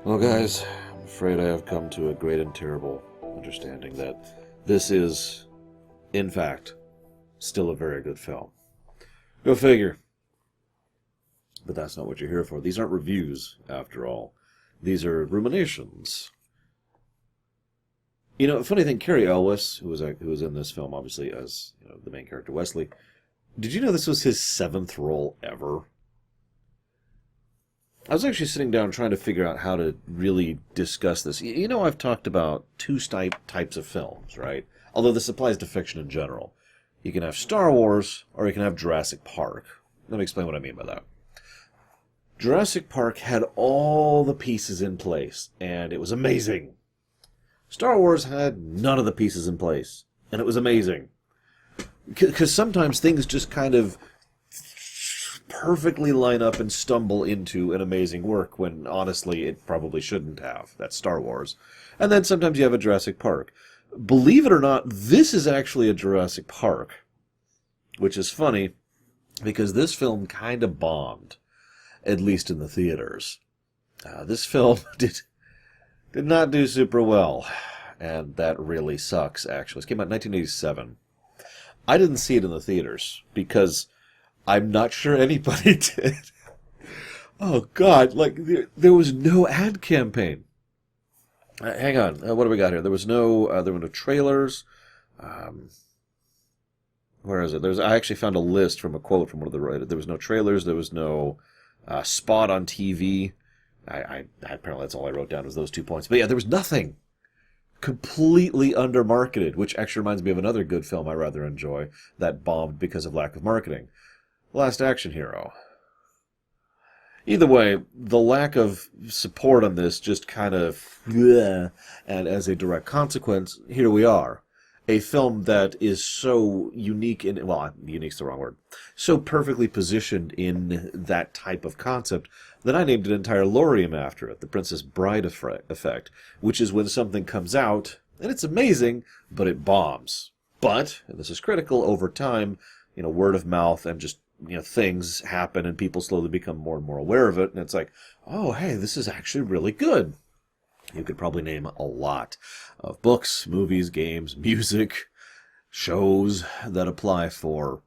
Well, guys, I'm afraid I have come to a great and terrible understanding that this is, in fact, still a very good film. Go figure. But that's not what you're here for. These aren't reviews, after all. These are ruminations. You know, funny thing, Cary Elwes, who was in this film, obviously, as the main character Wesley, did you know this was his 7th role ever? I was actually sitting down trying to figure out how to really discuss this. You know, I've talked about two types of films, right? Although this applies to fiction in general. You can have Star Wars, or you can have Jurassic Park. Let me explain what I mean by that. Jurassic Park had all the pieces in place, and it was amazing. Star Wars had none of the pieces in place, and it was amazing. Because sometimes things just kind of perfectly line up and stumble into an amazing work when, honestly, it probably shouldn't have. That's Star Wars. And then sometimes you have a Jurassic Park. Believe it or not, this is actually a Jurassic Park, which is funny because this film kind of bombed, at least in the theaters. This film did not do super well, and that really sucks, actually. It came out in 1987. I didn't see it in the theaters because I'm not sure anybody did. Oh, God, like, there was no ad campaign. Hang on, what do we got here? There were no trailers. Where is it? I actually found a list from a quote from one of the writers. There was no trailers, there was no spot on TV. Apparently that's all I wrote down was those 2 points. But yeah, there was nothing. Completely undermarketed, which actually reminds me of another good film I rather enjoy that bombed because of lack of marketing. Last Action Hero. Either way, the lack of support on this just kind of, and as a direct consequence, here we are. A film that is so unique unique's the wrong word, so perfectly positioned in that type of concept that I named an entire lorium after it, the Princess Bride effect, which is when something comes out, and it's amazing, but it bombs. But, and this is critical, over time, word of mouth and just things happen and people slowly become more and more aware of it. And it's like, oh, hey, this is actually really good. You could probably name a lot of books, movies, games, music, shows that apply for,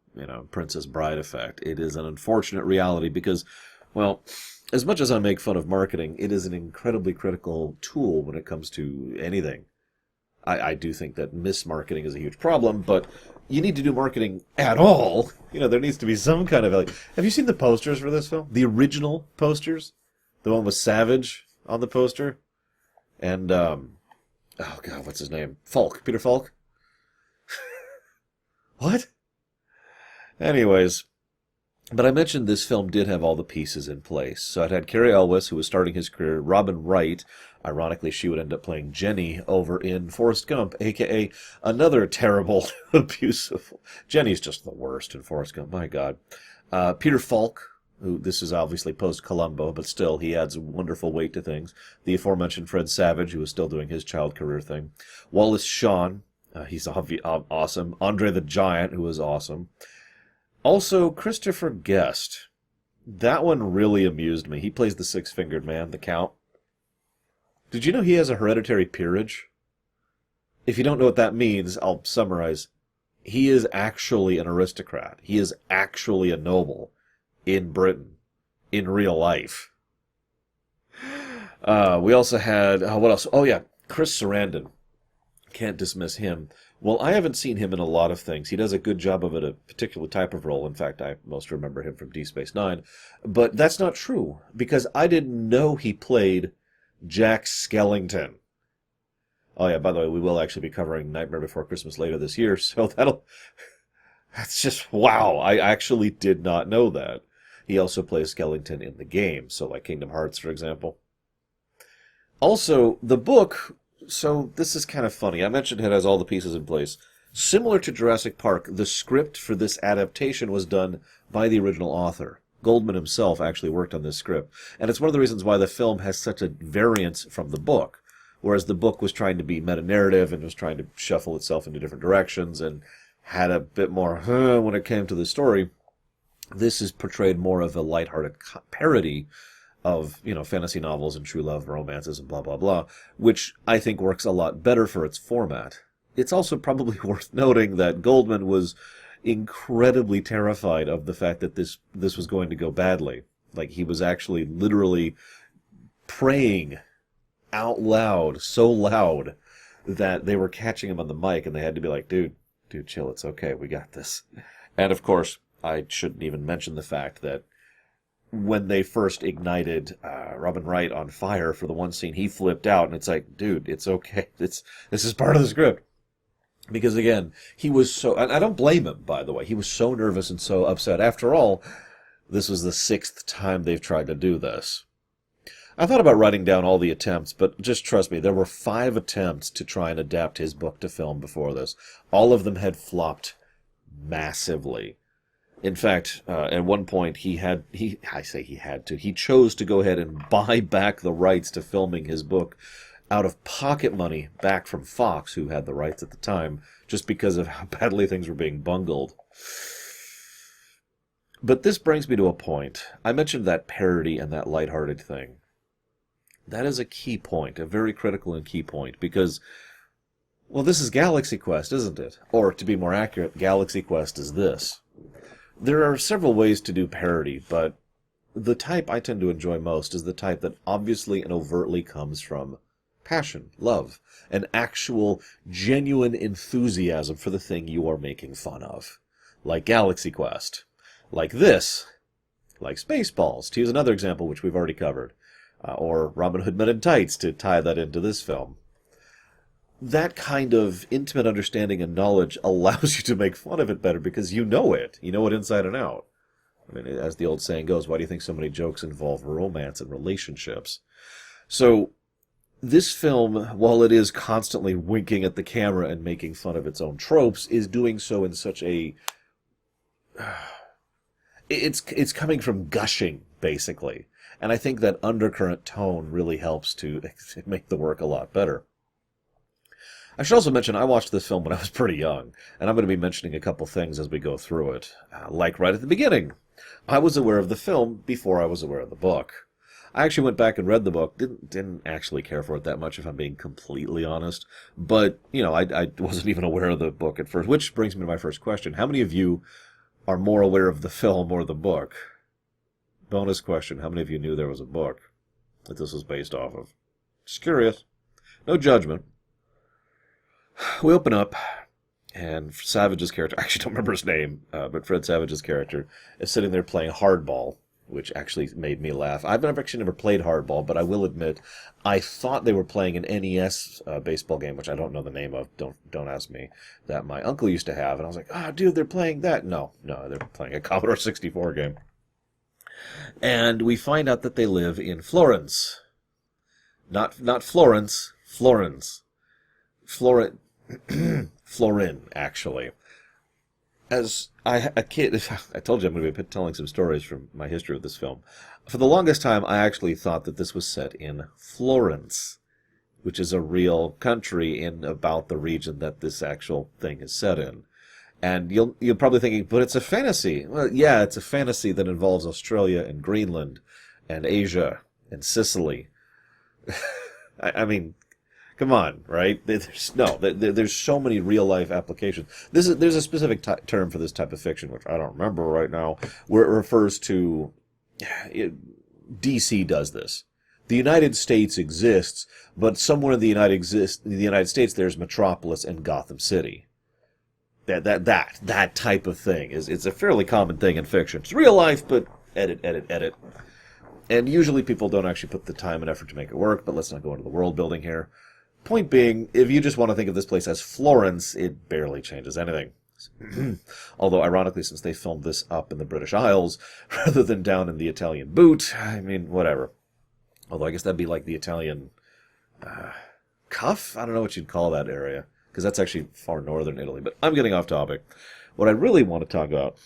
Princess Bride effect. It is an unfortunate reality because, well, as much as I make fun of marketing, it is an incredibly critical tool when it comes to anything. I do think that mismarketing is a huge problem, but you need to do marketing at all. There needs to be some kind of... Have you seen the posters for this film? The original posters? The one with Savage on the poster? And, oh God, what's his name? Falk. Peter Falk? What? Anyways, but I mentioned this film did have all the pieces in place. So it had Cary Elwes, who was starting his career, Robin Wright. Ironically, she would end up playing Jenny over in Forrest Gump, a.k.a. another terrible, abusive... Jenny's just the worst in Forrest Gump, my God. Peter Falk, who this is obviously post-Columbo, but still, he adds wonderful weight to things. The aforementioned Fred Savage, who was still doing his child career thing. Wallace Shawn, he's awesome. Andre the Giant, who was awesome. Also, Christopher Guest. That one really amused me. He plays the six-fingered man, the Count. Did you know he has a hereditary peerage? If you don't know what that means, I'll summarize. He is actually an aristocrat. He is actually a noble in Britain, in real life. We also had, what else? Oh yeah, Chris Sarandon. Can't dismiss him. Well, I haven't seen him in a lot of things. He does a good job of it, a particular type of role. In fact, I most remember him from Deep Space Nine. But that's not true, because I didn't know he played Jack Skellington. Oh yeah, by the way, we will actually be covering Nightmare Before Christmas later this year, so that's just, wow, I actually did not know that. He also plays Skellington in the game, so like Kingdom Hearts, for example. Also, the book... So this is kind of funny. I mentioned it has all the pieces in place. Similar to Jurassic Park, the script for this adaptation was done by the original author. Goldman himself actually worked on this script. And it's one of the reasons why the film has such a variance from the book. Whereas the book was trying to be meta-narrative and was trying to shuffle itself into different directions and had a bit more when it came to the story. This is portrayed more of a lighthearted parody of, fantasy novels and true love romances and blah, blah, blah, which I think works a lot better for its format. It's also probably worth noting that Goldman was incredibly terrified of the fact that this was going to go badly. Like, he was actually literally praying out loud, so loud, that they were catching him on the mic, and they had to be like, dude, chill, it's okay, we got this. And of course, I shouldn't even mention the fact that when they first ignited Robin Wright on fire for the one scene, he flipped out, and it's like, dude, it's okay. This is part of the script. Because again, he was so, and I don't blame him, by the way. He was so nervous and so upset. After all, this was the 6th time they've tried to do this. I thought about writing down all the attempts, but just trust me, there were 5 attempts to try and adapt his book to film before this. All of them had flopped massively. In fact, at one point, he chose to go ahead and buy back the rights to filming his book out of pocket money back from Fox, who had the rights at the time, just because of how badly things were being bungled. But this brings me to a point. I mentioned that parody and that lighthearted thing. That is a key point, a very critical and key point, because, well, this is Galaxy Quest, isn't it? Or, to be more accurate, Galaxy Quest is this. There are several ways to do parody, but the type I tend to enjoy most is the type that obviously and overtly comes from passion, love, an actual, genuine enthusiasm for the thing you are making fun of. Like Galaxy Quest. Like this. Like Spaceballs, to use another example which we've already covered. Or Robin Hood Men in Tights, to tie that into this film. That kind of intimate understanding and knowledge allows you to make fun of it better because you know it. You know it inside and out. I mean, as the old saying goes, why do you think so many jokes involve romance and relationships? So, this film, while it is constantly winking at the camera and making fun of its own tropes, is doing so in such a... It's coming from gushing, basically. And I think that undercurrent tone really helps to make the work a lot better. I should also mention I watched this film when I was pretty young, and I'm going to be mentioning a couple things as we go through it. Like right at the beginning, I was aware of the film before I was aware of the book. I actually went back and read the book, didn't actually care for it that much if I'm being completely honest, but, I wasn't even aware of the book at first, which brings me to my first question. How many of you are more aware of the film or the book? Bonus question, how many of you knew there was a book that this was based off of? Just curious. No judgment. We open up, and Savage's character, I actually don't remember his name, but Fred Savage's character is sitting there playing hardball, which actually made me laugh. I've actually never played hardball, but I will admit, I thought they were playing an NES baseball game, which I don't know the name of, don't ask me, that my uncle used to have, and I was like, dude, they're playing that. No, they're playing a Commodore 64 game. And we find out that they live in Florence. Not Florence, Florence. Florin, actually. As a kid, I told you I'm going to be telling some stories from my history of this film. For the longest time, I actually thought that this was set in Florence, which is a real country in about the region that this actual thing is set in. And you're probably thinking, but it's a fantasy. Well, yeah, it's a fantasy that involves Australia and Greenland and Asia and Sicily. I mean, come on, right? There's so many real-life applications. There's a specific term for this type of fiction, which I don't remember right now, where it refers to... DC does this. The United States exists, but somewhere in the United States there's Metropolis and Gotham City. That type of thing it's a fairly common thing in fiction. It's real life, but edit. And usually people don't actually put the time and effort to make it work, but let's not go into the world building here. Point being, if you just want to think of this place as Florence, it barely changes anything. Although, ironically, since they filmed this up in the British Isles, rather than down in the Italian boot, I mean, whatever. Although I guess that'd be like the Italian cuff? I don't know what you'd call that area, because that's actually far northern Italy. But I'm getting off topic. What I really want to talk about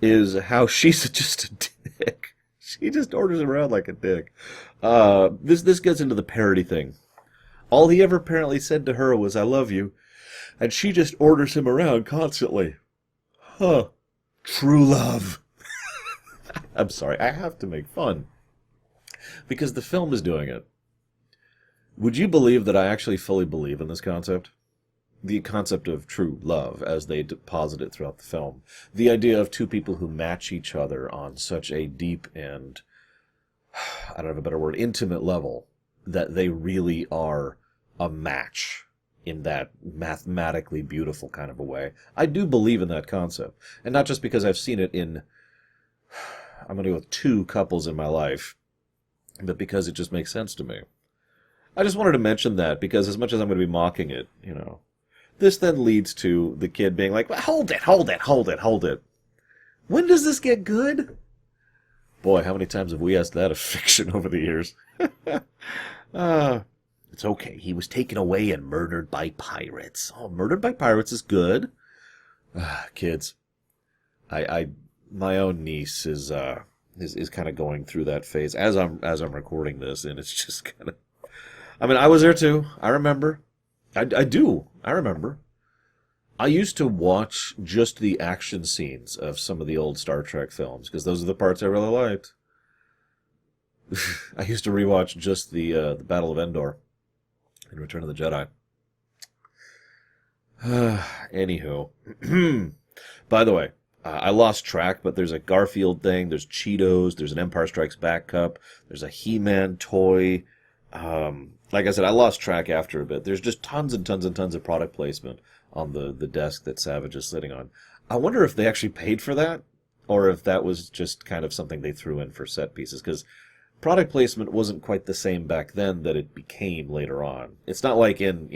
is how she's just a dick. She just orders him around like a dick. This gets into the parody thing. All he ever apparently said to her was, "I love you," and she just orders him around constantly. Huh. True love. I'm sorry, I have to make fun. because the film is doing it. Would you believe that I actually fully believe in this concept? The concept of true love, as they deposit it throughout the film. The idea of two people who match each other on such a deep and, I don't have a better word, intimate level, that they really are a match in that mathematically beautiful kind of a way. I do believe in that concept. And not just because I've seen it in, I'm going to go with 2 couples in my life, but because it just makes sense to me. I just wanted to mention that because as much as I'm going to be mocking it, this then leads to the kid being like, hold it. When does this get good? Boy, how many times have we asked that of fiction over the years? It's okay. He was taken away and murdered by pirates. Oh, murdered by pirates is good. Kids. My own niece is kind of going through that phase as I'm recording this, and it's just kind of, I was there too. I remember. I do. I remember. I used to watch just the action scenes of some of the old Star Trek films, because those are the parts I really liked. I used to rewatch just the Battle of Endor in Return of the Jedi. Anywho. By the way, I lost track, but there's a Garfield thing, there's Cheetos, there's an Empire Strikes Back cup, there's a He-Man toy. Like I said, I lost track after a bit. There's just tons and tons and tons of product placement on the desk that Savage is sitting on. I wonder if they actually paid for that, or if that was just kind of something they threw in for set pieces, because product placement wasn't quite the same back then that it became later on. It's not like in,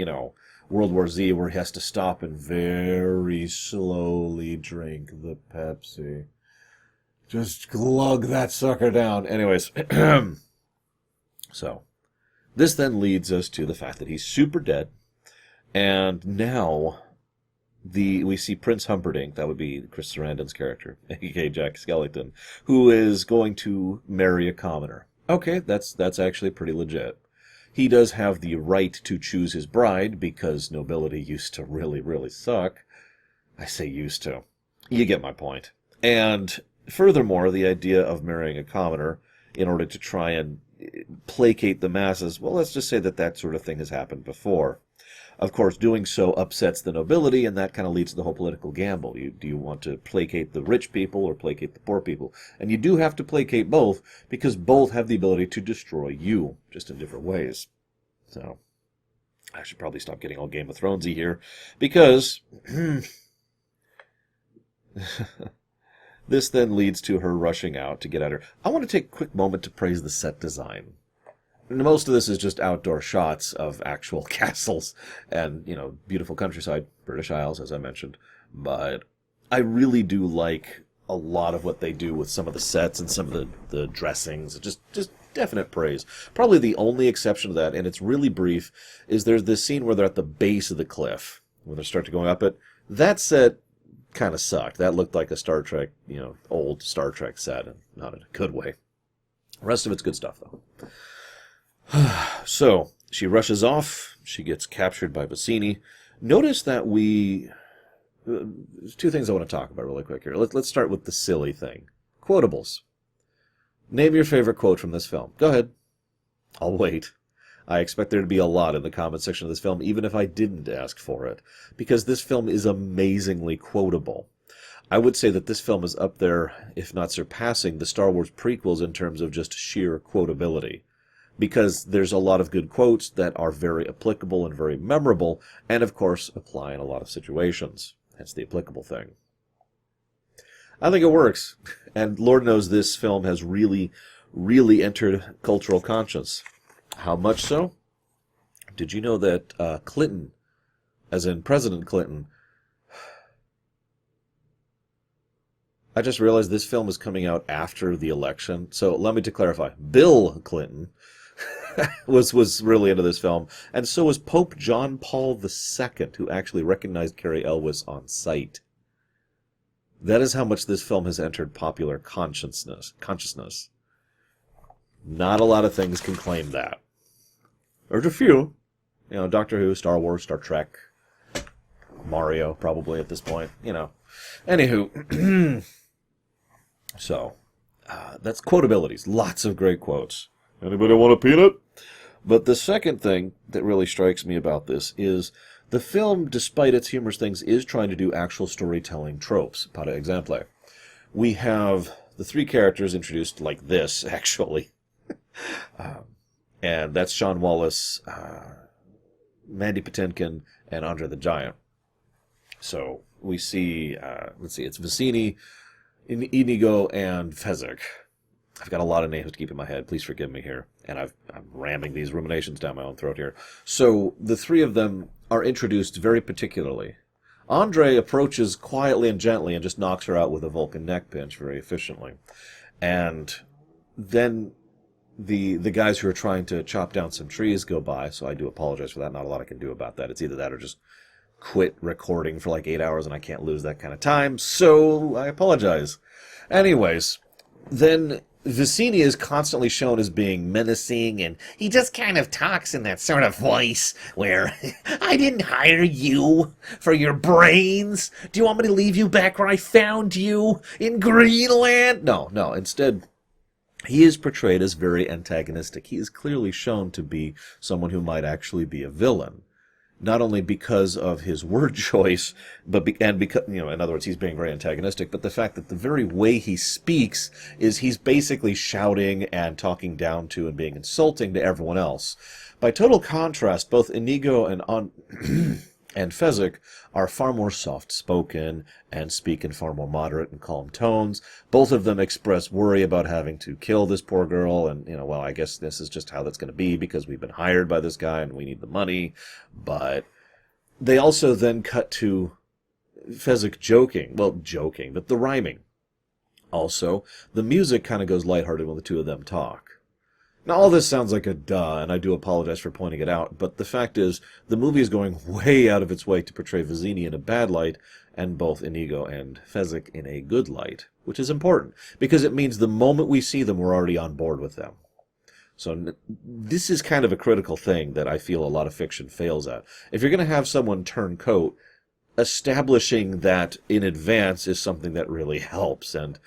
World War Z where he has to stop and very slowly drink the Pepsi. Just glug that sucker down. Anyways, so this then leads us to the fact that he's super dead, and now we see Prince Humperdinck, that would be Chris Sarandon's character, aka Jack Skellington, who is going to marry a commoner. Okay, that's actually pretty legit. He does have the right to choose his bride, because nobility used to really, really suck. I say used to. You get my point. And furthermore, the idea of marrying a commoner in order to try and placate the masses, well, let's just say that sort of thing has happened before. Of course, doing so upsets the nobility, and that kind of leads to the whole political gamble. Do you want to placate the rich people or placate the poor people? And you do have to placate both, because both have the ability to destroy you, just in different ways. So, I should probably stop getting all Game of Thronesy here, because this then leads to her rushing out to get at her. I want to take a quick moment to praise the set design. Most of this is just outdoor shots of actual castles and, beautiful countryside, British Isles, as I mentioned. But I really do like a lot of what they do with some of the sets and some of the dressings. Just definite praise. Probably the only exception to that, and it's really brief, is there's this scene where they're at the base of the cliff, when they start to go up it. That set kind of sucked. That looked like a Star Trek, old Star Trek set, and not in a good way. The rest of it's good stuff, though. So, she rushes off. She gets captured by Bassini. Notice that there's 2 things I want to talk about really quick here. Let's start with the silly thing. Quotables. Name your favorite quote from this film. Go ahead. I'll wait. I expect there to be a lot in the comment section of this film, even if I didn't ask for it, because this film is amazingly quotable. I would say that this film is up there, if not surpassing, the Star Wars prequels in terms of just sheer quotability. Because there's a lot of good quotes that are very applicable and very memorable, and of course apply in a lot of situations. That's the applicable thing. I think it works, and Lord knows this film has really, really entered cultural conscience. How much so? Did you know that Clinton, as in President Clinton, I just realized this film is coming out after the election, so let me to clarify. Bill Clinton was really into this film, and so was Pope John Paul II, who actually recognized Cary Elwes on sight. That is how much this film has entered popular consciousness. Not a lot of things can claim that. There's a few. Doctor Who, Star Wars, Star Trek, Mario, probably at this point. Anywho. So, that's quotabilities. Lots of great quotes. Anybody want a peanut? But the second thing that really strikes me about this is the film, despite its humorous things, is trying to do actual storytelling tropes. Par exemple, we have the three characters introduced like this, actually. And that's Sean Wallace, Mandy Patinkin, and Andre the Giant. So we see, it's Vicini, Inigo, and Fezzik. I've got a lot of names to keep in my head. Please forgive me here. And I'm ramming these ruminations down my own throat here. So the three of them are introduced very particularly. Andre approaches quietly and gently and just knocks her out with a Vulcan neck pinch very efficiently. And then the guys who are trying to chop down some trees go by, so I do apologize for that. Not a lot I can do about that. It's either that or just quit recording for like 8 hours, and I can't lose that kind of time, so I apologize. Anyways, then Vicini is constantly shown as being menacing, and he just kind of talks in that sort of voice where, I didn't hire you for your brains. Do you want me to leave you back where I found you, in Greenland? No, instead, he is portrayed as very antagonistic. He is clearly shown to be someone who might actually be a villain. Not only because of his word choice, and because, in other words, he's being very antagonistic, but the fact that the very way he speaks is he's basically shouting and talking down to and being insulting to everyone else. By total contrast, both Inigo and and Fezzik are far more soft-spoken and speak in far more moderate and calm tones. Both of them express worry about having to kill this poor girl, and, well, I guess this is just how that's going to be because we've been hired by this guy and we need the money. But they also then cut to Fezzik joking, but the rhyming. Also, the music kind of goes lighthearted when the two of them talk. Now, all this sounds like a duh, and I do apologize for pointing it out, but the fact is, the movie is going way out of its way to portray Vicini in a bad light, and both Inigo and Fezzik in a good light, which is important, because it means the moment we see them, we're already on board with them. So this is kind of a critical thing that I feel a lot of fiction fails at. If you're going to have someone turn coat, establishing that in advance is something that really helps, and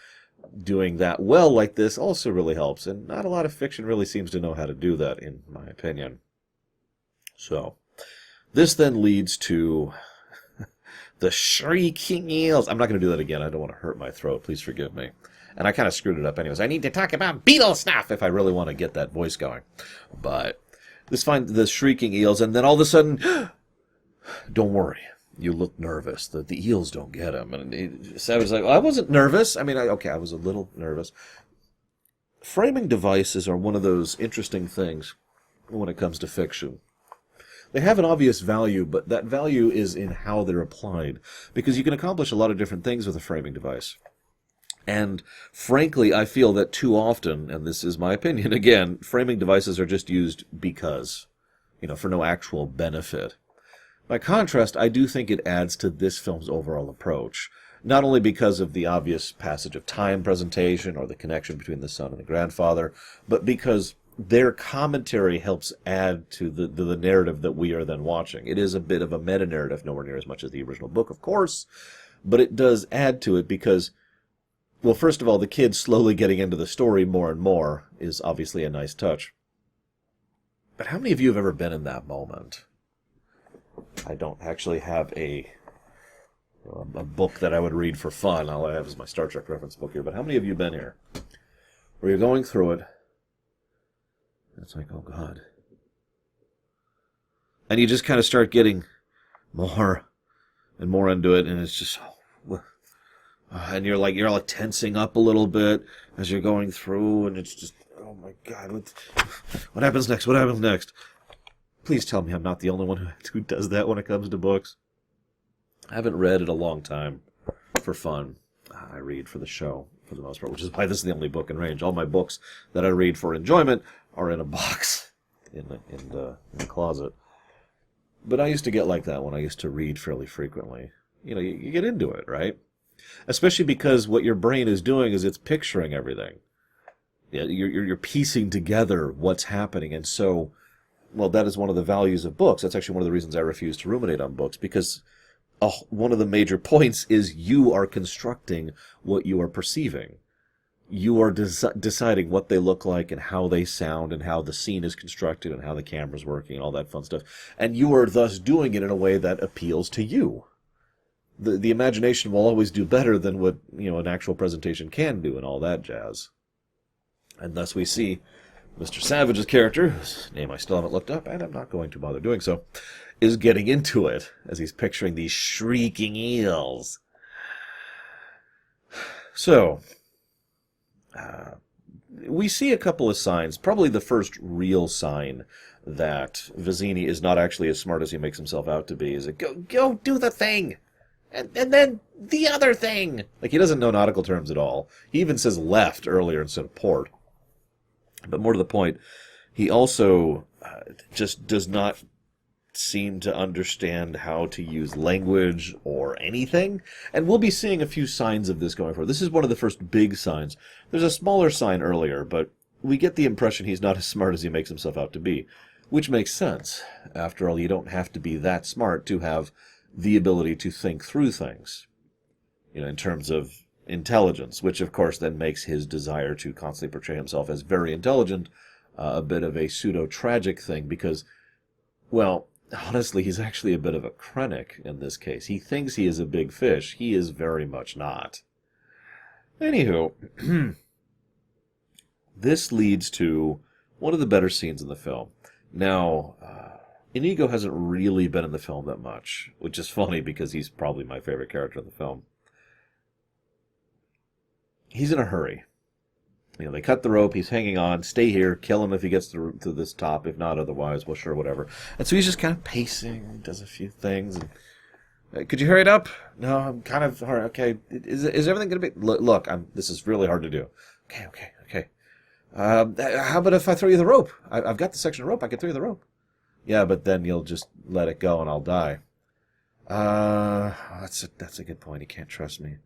doing that well like this also really helps, and not a lot of fiction really seems to know how to do that, in my opinion. So, this then leads to the shrieking eels. I'm not going to do that again. I don't want to hurt my throat. Please forgive me. And I kind of screwed it up anyways. I need to talk about beetle snuff if I really want to get that voice going. But the shrieking eels, and then all of a sudden, don't worry. You look nervous. The eels don't get him. And so I was like, well, I wasn't nervous. I was a little nervous. Framing devices are one of those interesting things when it comes to fiction. They have an obvious value, but that value is in how they're applied. Because you can accomplish a lot of different things with a framing device. And frankly, I feel that too often, and this is my opinion again, framing devices are just used because, for no actual benefit. By contrast, I do think it adds to this film's overall approach, not only because of the obvious passage of time presentation or the connection between the son and the grandfather, but because their commentary helps add to the narrative that we are then watching. It is a bit of a meta-narrative, nowhere near as much as the original book, of course, but it does add to it because, well, first of all, the kids slowly getting into the story more and more is obviously a nice touch. But how many of you have ever been in that moment? I don't actually have a book that I would read for fun. All I have is my Star Trek reference book here. But how many of you have been here? Where you're going through it, and it's like, oh God. And you just kind of start getting more and more into it, and it's just, and you're like tensing up a little bit as you're going through, and it's just, oh my God, what happens next? What happens next? Please tell me I'm not the only one who does that when it comes to books. I haven't read in a long time for fun. I read for the show, for the most part, which is why this is the only book in range. All my books that I read for enjoyment are in a box in the closet. But I used to get like that when I used to read fairly frequently. You get into it, right? Especially because what your brain is doing is it's picturing everything. Yeah, you're piecing together what's happening, and so, well, that is one of the values of books. That's actually one of the reasons I refuse to ruminate on books, because one of the major points is you are constructing what you are perceiving. you are deciding what they look like and how they sound and how the scene is constructed and how the camera's working and all that fun stuff. And you are thus doing it in a way that appeals to you. The imagination will always do better than what, an actual presentation can do and all that jazz. And thus we see Mr. Savage's character, whose name I still haven't looked up, and I'm not going to bother doing so, is getting into it as he's picturing these shrieking eels. So, we see a couple of signs. Probably the first real sign that Vizzini is not actually as smart as he makes himself out to be is that go do the thing, and then the other thing. Like, he doesn't know nautical terms at all. He even says left earlier instead of port. But more to the point, he also just does not seem to understand how to use language or anything. And we'll be seeing a few signs of this going forward. This is one of the first big signs. There's a smaller sign earlier, but we get the impression he's not as smart as he makes himself out to be, which makes sense. After all, you don't have to be that smart to have the ability to think through things, in terms of intelligence, which of course then makes his desire to constantly portray himself as very intelligent a bit of a pseudo-tragic thing because, well, honestly, he's actually a bit of a Krennic in this case. He thinks he is a big fish. He is very much not. Anywho, this leads to one of the better scenes in the film. Now, Inigo hasn't really been in the film that much, which is funny because he's probably my favorite character in the film. He's in a hurry. They cut the rope, he's hanging on, stay here, kill him if he gets to this top, if not otherwise, well, sure, whatever. And so he's just kind of pacing, does a few things. And, could you hurry it up? No, I'm kind of hurry. Okay, is everything going to be... Look, this is really hard to do. Okay. How about if I throw you the rope? I've got the section of rope, I can throw you the rope. Yeah, but then you'll just let it go and I'll die. That's a good point, he can't trust me.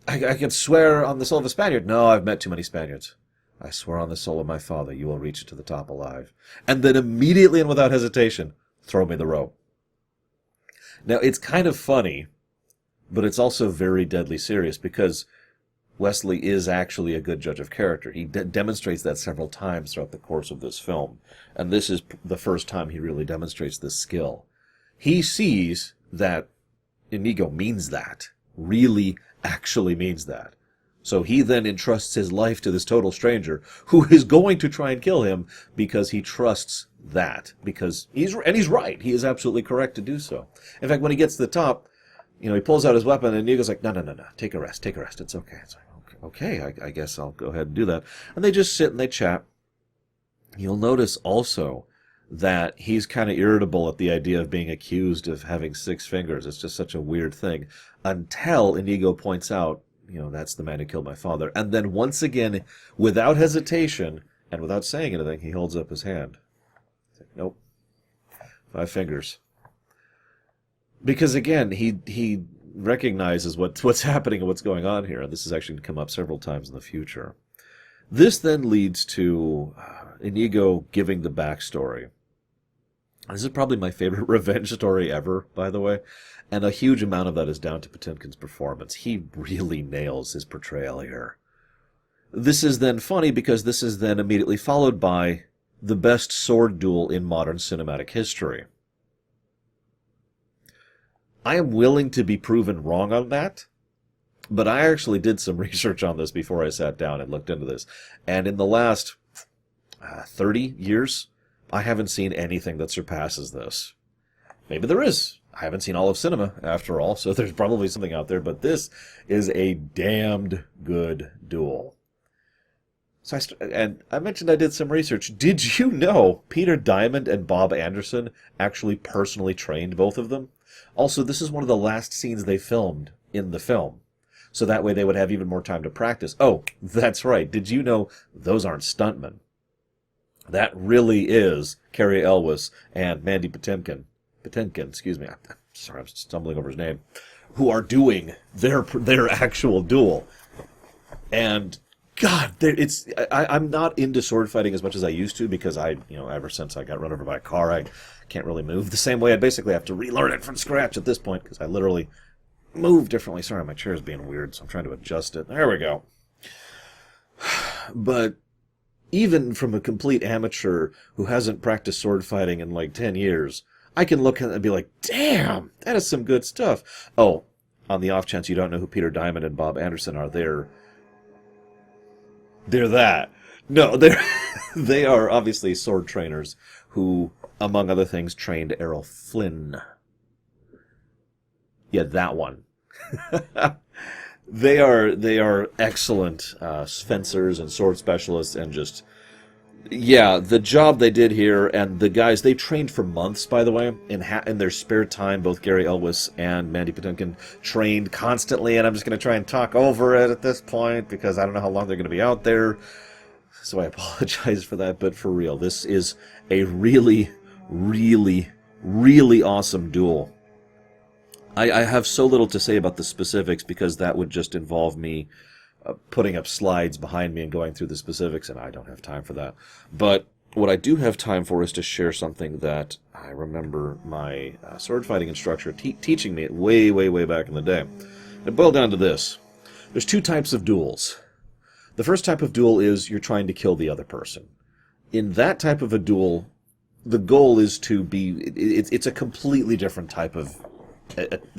I can swear on the soul of a Spaniard. No, I've met too many Spaniards. I swear on the soul of my father, you will reach it to the top alive. And then immediately and without hesitation, throw me the rope. Now, it's kind of funny, but it's also very deadly serious because Wesley is actually a good judge of character. He demonstrates that several times throughout the course of this film. And this is the first time he really demonstrates this skill. He sees that Inigo means that, really actually means that. So he then entrusts his life to this total stranger who is going to try and kill him because he trusts that. Because he's right. He is absolutely correct to do so. In fact, when he gets to the top, he pulls out his weapon and Inigo's like, no. Take a rest. It's okay. It's like, okay, I guess I'll go ahead and do that. And they just sit and they chat. You'll notice also that he's kind of irritable at the idea of being accused of having 6 fingers. It's just such a weird thing. Until Inigo points out, that's the man who killed my father. And then once again, without hesitation, and without saying anything, he holds up his hand. It's like, nope. 5 fingers. Because again, he recognizes what's happening and what's going on here. And this has actually come up several times in the future. This then leads to Inigo giving the backstory. This is probably my favorite revenge story ever, by the way, and a huge amount of that is down to Potemkin's performance. He really nails his portrayal here. This is then funny because this is then immediately followed by the best sword duel in modern cinematic history. I am willing to be proven wrong on that, but I actually did some research on this before I sat down and looked into this, and in the last 30 years, I haven't seen anything that surpasses this. Maybe there is. I haven't seen all of cinema, after all, so there's probably something out there, but this is a damned good duel. So I mentioned I did some research. Did you know Peter Diamond and Bob Anderson actually personally trained both of them? Also, this is one of the last scenes they filmed in the film, so that way they would have even more time to practice. Oh, that's right. Did you know those aren't stuntmen? That really is Cary Elwes and Mandy Patinkin, excuse me. I'm sorry, I'm stumbling over his name. Who are doing their actual duel. And God, I'm not into sword fighting as much as I used to because ever since I got run over by a car, I can't really move the same way. I basically have to relearn it from scratch at this point because I literally move differently. Sorry, my chair is being weird, so I'm trying to adjust it. There we go. But even from a complete amateur who hasn't practiced sword fighting in like 10 years, I can look at it and be like, damn, that is some good stuff. Oh, on the off chance you don't know who Peter Diamond and Bob Anderson are, they're that. No, they are obviously sword trainers who, among other things, trained Errol Flynn. Yeah, that one. They are excellent fencers and sword specialists, and just yeah, the job they did here, and the guys they trained for months. By the way, in their spare time, both Gary Elwes and Mandy Patinkin trained constantly. And I'm just going to try and talk over it at this point because I don't know how long they're going to be out there. So I apologize for that, but for real, this is a really, really, really awesome duel. I have so little to say about the specifics because that would just involve me putting up slides behind me and going through the specifics, and I don't have time for that. But what I do have time for is to share something that I remember my sword fighting instructor teaching me way, way, way back in the day. It boiled down to this. There's two types of duels. The first type of duel is you're trying to kill the other person. In that type of a duel, the goal is to be... It's a completely different type of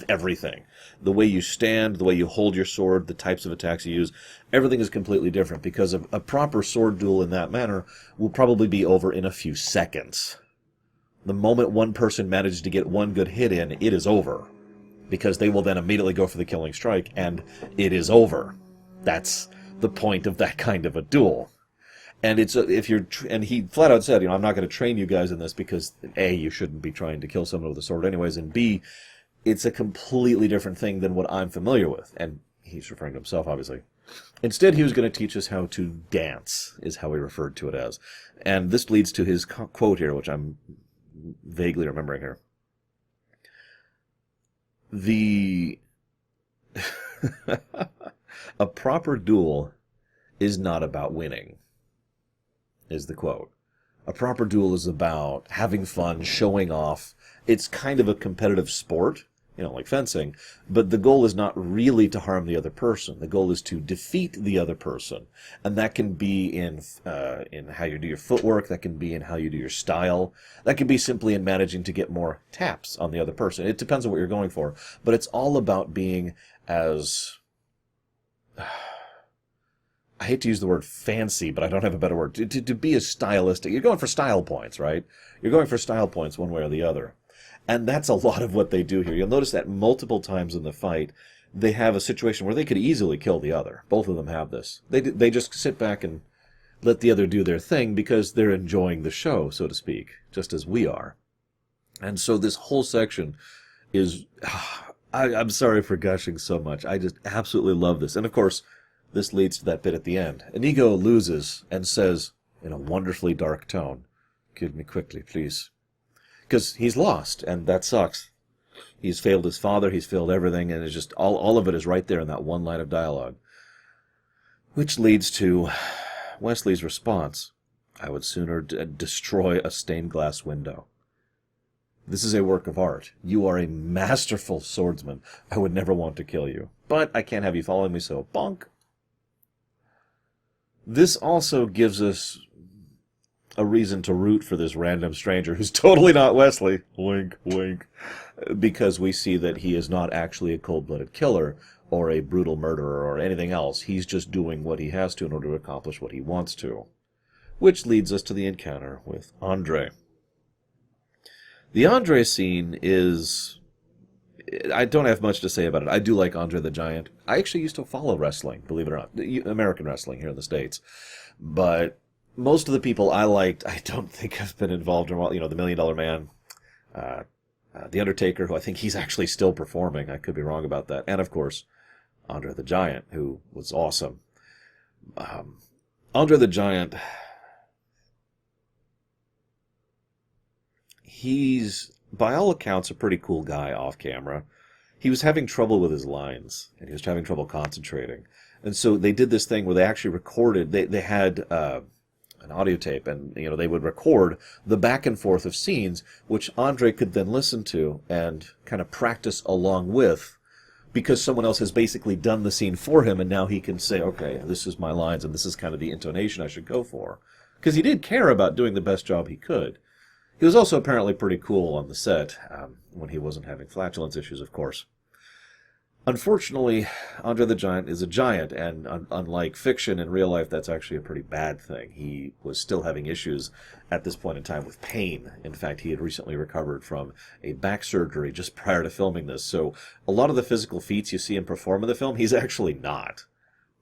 everything. The way you stand, the way you hold your sword, the types of attacks you use, everything is completely different because a proper sword duel in that manner will probably be over in a few seconds. The moment one person manages to get one good hit in, it is over. Because they will then immediately go for the killing strike, and it is over. That's the point of that kind of a duel. And and he flat out said, I'm not going to train you guys in this because A, you shouldn't be trying to kill someone with a sword anyways, and B, it's a completely different thing than what I'm familiar with. And he's referring to himself, obviously. Instead, he was going to teach us how to dance, is how he referred to it as. And this leads to his quote here, which I'm vaguely remembering here. A proper duel is not about winning, is the quote. A proper duel is about having fun, showing off. It's kind of a competitive sport, like fencing, but the goal is not really to harm the other person. The goal is to defeat the other person, and that can be in how you do your footwork, that can be in how you do your style, that can be simply in managing to get more taps on the other person. It depends on what you're going for, but it's all about being as... I hate to use the word fancy, but I don't have a better word. To be as stylistic. You're going for style points, right? You're going for style points one way or the other. And that's a lot of what they do here. You'll notice that multiple times in the fight, they have a situation where they could easily kill the other. Both of them have this. They just sit back and let the other do their thing because they're enjoying the show, so to speak, just as we are. And so this whole section is... I'm sorry for gushing so much. I just absolutely love this. And of course, this leads to that bit at the end. Inigo loses and says, in a wonderfully dark tone, "Kill me quickly, please." Because he's lost, and that sucks. He's failed his father, he's failed everything, and it's just all of it is right there in that one line of dialogue. Which leads to Wesley's response, "I would sooner destroy a stained glass window. This is a work of art. You are a masterful swordsman. I would never want to kill you. But I can't have you following me, so bonk." This also gives us a reason to root for this random stranger who's totally not Wesley. Wink, wink. Because we see that he is not actually a cold-blooded killer or a brutal murderer or anything else. He's just doing what he has to in order to accomplish what he wants to. Which leads us to the encounter with Andre. The Andre scene is... I don't have much to say about it. I do like Andre the Giant. I actually used to follow wrestling, believe it or not. American wrestling here in the States. But most of the people I liked, I don't think have been involved in, the $1 Million Man, The Undertaker, who I think he's actually still performing. I could be wrong about that. And, of course, Andre the Giant, who was awesome. Andre the Giant... He's, by all accounts, a pretty cool guy off camera. He was having trouble with his lines, and he was having trouble concentrating. And so they did this thing where they actually recorded, they had an audio tape, and they would record the back and forth of scenes, which Andre could then listen to and kind of practice along with because someone else has basically done the scene for him, and now he can say, okay, this is my lines, and this is kind of the intonation I should go for. Because he did care about doing the best job he could. He was also apparently pretty cool on the set, when he wasn't having flatulence issues, of course. Unfortunately, Andre the Giant is a giant, and unlike fiction, in real life, that's actually a pretty bad thing. He was still having issues at this point in time with pain. In fact, he had recently recovered from a back surgery just prior to filming this, so a lot of the physical feats you see him perform in the film, he's actually not.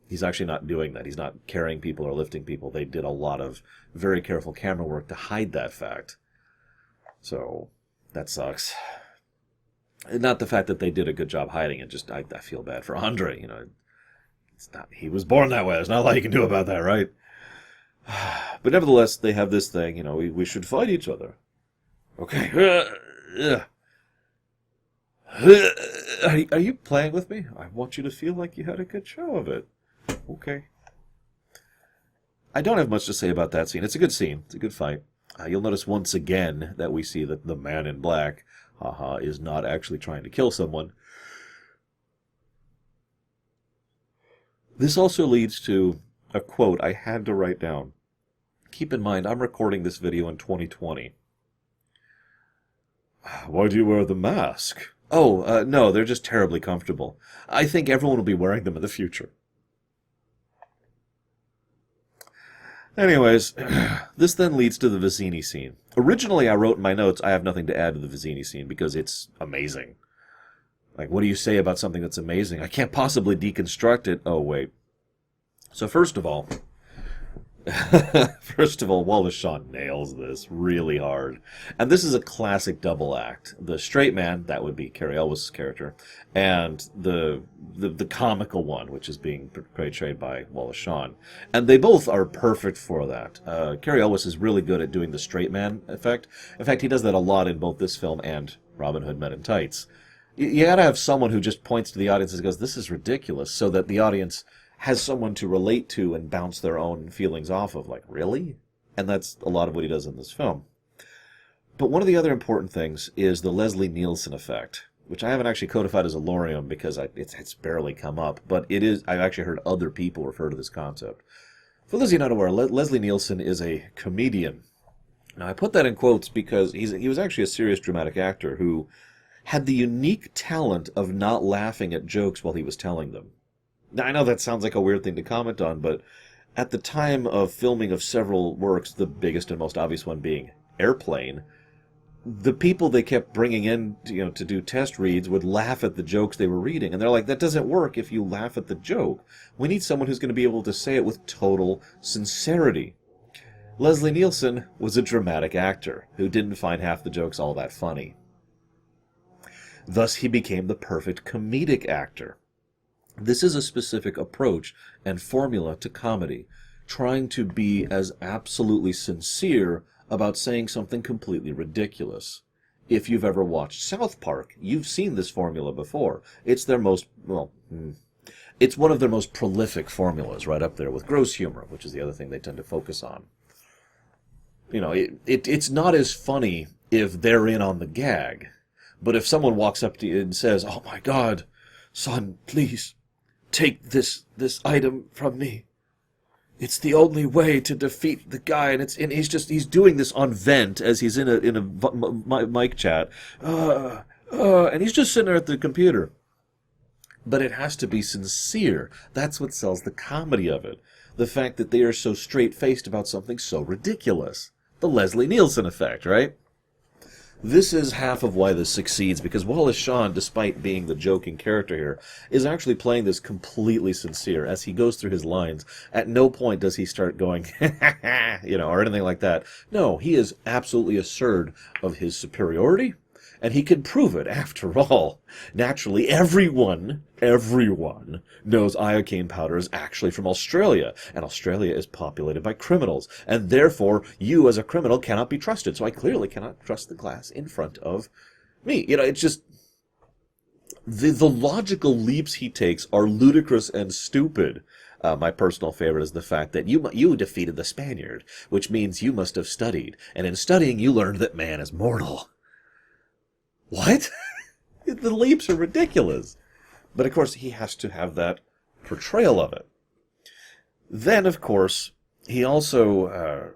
He's actually not doing that. He's not carrying people or lifting people. They did a lot of very careful camera work to hide that fact. So, that sucks. Not the fact that they did a good job hiding it, just I feel bad for Andre, you know. It's not, he was born that way. There's not a lot you can do about that, right? But nevertheless, they have this thing, you know, we should fight each other. Okay. Are you playing with me? I want you to feel like you had a good show of it. Okay. I don't have much to say about that scene. It's a good scene. It's a good fight. You'll notice once again that we see that the man in black, is not actually trying to kill someone. This also leads to a quote I had to write down. Keep in mind, I'm recording this video in 2020. Why do you wear the mask? Oh, no, they're just terribly comfortable. I think everyone will be wearing them in the future. Anyways, this then leads to the Vizzini scene. Originally, I wrote in my notes, I have nothing to add to the Vizzini scene because it's amazing. Like, what do you say about something that's amazing? I can't possibly deconstruct it. Oh, wait. So first of all, Wallace Shawn nails this really hard. And this is a classic double act. The straight man, that would be Cary Elwes' character, and the comical one, which is being portrayed by Wallace Shawn. And they both are perfect for that. Cary Elwes is really good at doing the straight man effect. In fact, he does that a lot in both this film and Robin Hood Men in Tights. You gotta have someone who just points to the audience and goes, this is ridiculous, so that the audience has someone to relate to and bounce their own feelings off of, like, really? And that's a lot of what he does in this film. But one of the other important things is the Leslie Nielsen effect, which I haven't actually codified as a lorem because it's barely come up, but it is. I've actually heard other people refer to this concept. For those of you not aware, Leslie Nielsen is a comedian. Now, I put that in quotes because he was actually a serious dramatic actor who had the unique talent of not laughing at jokes while he was telling them. Now, I know that sounds like a weird thing to comment on, but at the time of filming of several works, the biggest and most obvious one being Airplane, the people they kept bringing in, to do test reads would laugh at the jokes they were reading. And they're like, that doesn't work if you laugh at the joke. We need someone who's going to be able to say it with total sincerity. Leslie Nielsen was a dramatic actor who didn't find half the jokes all that funny. Thus, he became the perfect comedic actor. This is a specific approach and formula to comedy, trying to be as absolutely sincere about saying something completely ridiculous. If you've ever watched South Park, you've seen this formula before. It's their most, it's one of their most prolific formulas, right up there with gross humor, which is the other thing they tend to focus on. It's not as funny if they're in on the gag, but if someone walks up to you and says, "Oh my God, son, please, take this item from me. It's the only way to defeat the guy," and he's doing this on vent as he's in a mic chat, and he's just sitting there at the computer. But it has to be sincere. That's what sells the comedy of it. The fact that they are so straight-faced about something so ridiculous. The Leslie Nielsen effect, right? This is half of why this succeeds, because Wallace Shawn, despite being the joking character here, is actually playing this completely sincere. As he goes through his lines, at no point does he start going, or anything like that. No, he is absolutely assured of his superiority, and he can prove it, after all. Naturally, everyone knows iocane powder is actually from Australia, and Australia is populated by criminals, and therefore you as a criminal cannot be trusted, so I clearly cannot trust the glass in front of me. It's just, the logical leaps he takes are ludicrous and stupid. My personal favorite is the fact that you defeated the Spaniard, which means you must have studied, and in studying you learned that man is mortal. What? The leaps are ridiculous. But, of course, he has to have that portrayal of it. Then, of course, he also,